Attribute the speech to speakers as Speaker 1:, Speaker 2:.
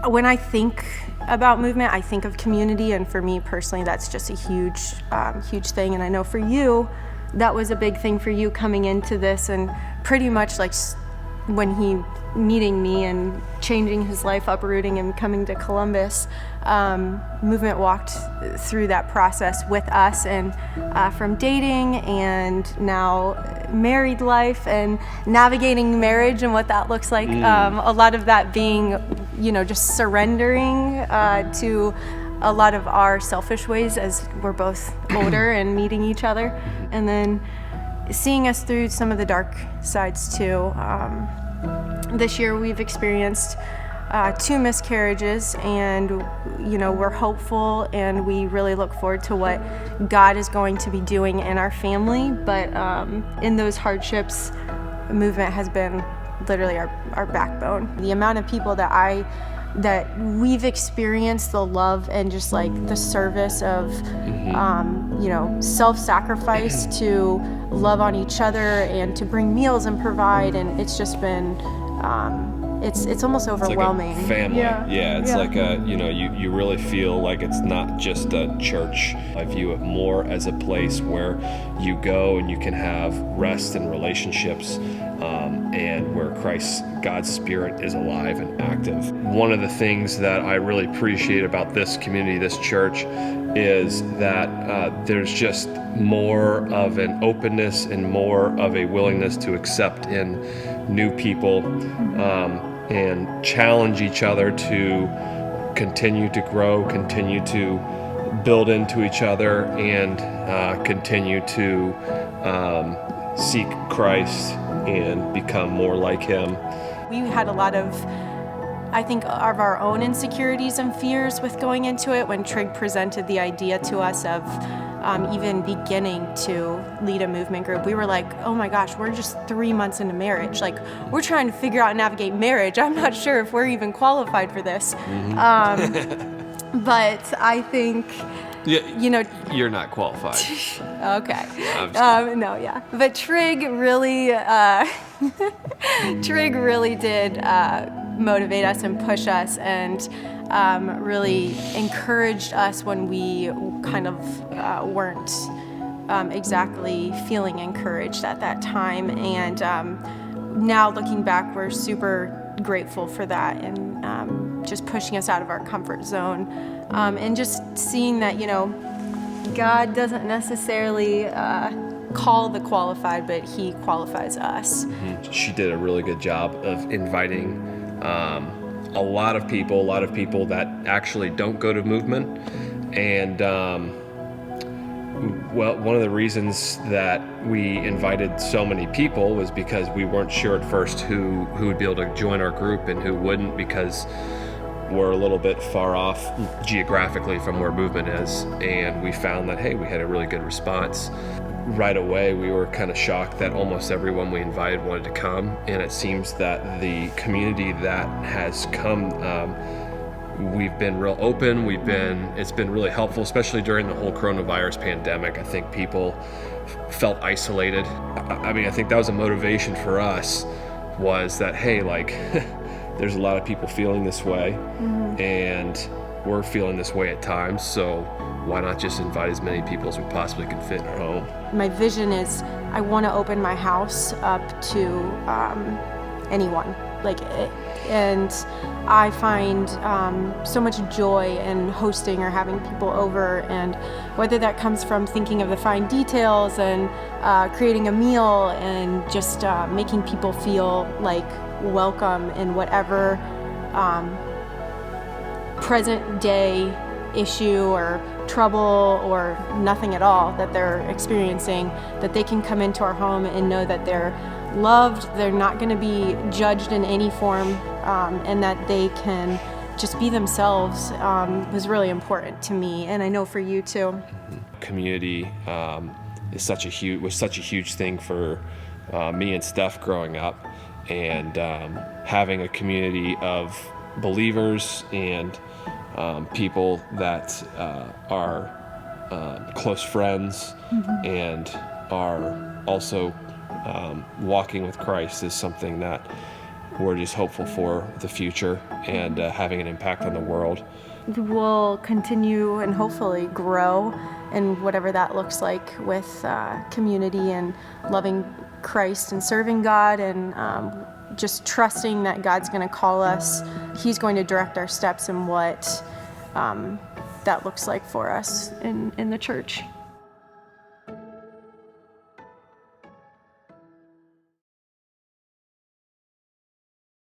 Speaker 1: when I think about movement, I think of community, and for me personally, that's just a huge thing. And I know for you, that was a big thing for you coming into this, and pretty much like when he meeting me and changing his life, uprooting and coming to Columbus, Movement walked through that process with us, and from dating and now married life and navigating marriage and what that looks like. A lot of that being, just surrendering to a lot of our selfish ways as we're both older and meeting each other, and then seeing us through some of the dark sides too. This year we've experienced 2 miscarriages, and we're hopeful, and we really look forward to what God is going to be doing in our family. But in those hardships, Movement has been literally our backbone. The amount of people that we've experienced the love and just like the service of self-sacrifice to love on each other and to bring meals and provide, and it's just been it's almost overwhelming.
Speaker 2: It's like a family. It's like you really feel like it's not just a church. I view it more as a place where you go and you can have rest and relationships, and where God's Spirit is alive and active. One of the things that I really appreciate about this community, this church, is that there's just more of an openness and more of a willingness to accept in new people, and challenge each other to continue to grow, continue to build into each other, and continue to seek Christ and become more like Him.
Speaker 1: We had a lot of, I think, of our own insecurities and fears with going into it when Trig presented the idea to us of even beginning to lead a movement group. We were like, oh my gosh, we're just 3 months into marriage. Like, we're trying to figure out and navigate marriage. I'm not sure if we're even qualified for this. But I think,
Speaker 2: you're not qualified.
Speaker 1: Okay. But Trig really did motivate us and push us, and really encouraged us when we kind of weren't exactly feeling encouraged at that time. And now looking back, we're super grateful for that, and just pushing us out of our comfort zone, and just seeing that, God doesn't necessarily call the qualified, but He qualifies us.
Speaker 2: She did a really good job of inviting a lot of people that actually don't go to Movement. And one of the reasons that we invited so many people was because we weren't sure at first who would be able to join our group and who wouldn't, because we're a little bit far off geographically from where Movement is. And we found that, hey, we had a really good response. Right away, we were kind of shocked that almost everyone we invited wanted to come, and it seems that the community that has come, we've been real open. It's been really helpful, especially during the whole coronavirus pandemic. I think people felt isolated. I think that was a motivation for us, was that, hey, like, there's a lot of people feeling this way, and we're feeling this way at times, so why not just invite as many people as we possibly can fit in our home?
Speaker 1: My vision is I want to open my house up to anyone, and I find so much joy in hosting or having people over, and whether that comes from thinking of the fine details and creating a meal and just making people feel like welcome in whatever present day issue or trouble or nothing at all that they're experiencing, that they can come into our home and know that they're loved, they're not going to be judged in any form, and that they can just be themselves, was really important to me, and I know for you too.
Speaker 2: Community was such a huge thing for me and Steph growing up, and having a community of believers and people that are close friends and are also walking with Christ is something that we're just hopeful for the future and having an impact on the world.
Speaker 1: We'll continue and hopefully grow in whatever that looks like with community and loving Christ and serving God and just trusting that God's going to call us. He's going to direct our steps in what that looks like for us in the church.